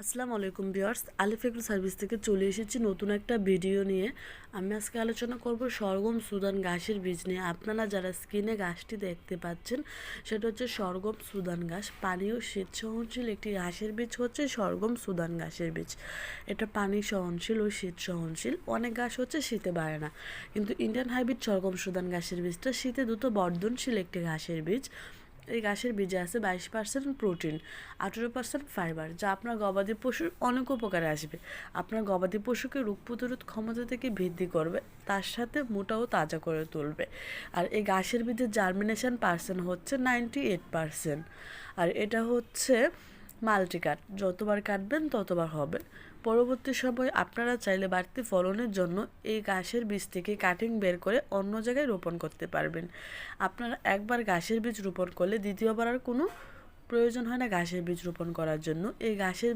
আসসালামু আলাইকুম ভিউয়ার্স, আলিফ agro service থেকে চলে এসেছি নতুন একটা ভিডিও নিয়ে। আমি আজকে আলোচনা করব সরগম সুদান ঘাসের বীজ নিয়ে। আপনারা যারা স্ক্রিনে ঘাসটি দেখতে পাচ্ছেন সেটা হচ্ছে সরগম সুদান ঘাস। পানি ও শীত সহনশীল একটি ঘাসের বীজ হচ্ছে সরগম সুদান ঘাসের বীজ। এটা পানি সহনশীল ও শীত সহনশীল। অনেক ঘাস হচ্ছে শীতে বাড়ে না, কিন্তু ইন্ডিয়ান হাইব্রিড সরগম সুদান ঘাসের বীজটা শীতে দ্রুত বর্ধনশীল একটি ঘাসের বীজ। এই ঘাসের বীজে আছে 22% প্রোটিন, 18% ফাইবার, যা আপনার গবাদি পশুর অনেক উপকারে আসবে। আপনার গবাদি পশুকে রোগ প্রতিরোধ ক্ষমতা থেকে বৃদ্ধি করবে, তার সাথে মোটা ও তাজা করে তুলবে। আর এই ঘাসের বীজের জার্মিনেশন পার্সেন্ট হচ্ছে 98%। আর এটা হচ্ছে মাল্টিকাট, যতবার কাটবেন ততবার হবে। পরবর্তী সময় আপনারা চাইলে বাড়তি ফলনের জন্য এই ঘাসের বীজ থেকে কাটিং বের করে অন্য জায়গায় রোপণ করতে পারবেন। আপনারা একবার ঘাসের বীজ রোপণ করলে দ্বিতীয়বার আর কোনো প্রয়োজন হয় না ঘাসের বীজ রোপণ করার জন্য। এই ঘাসের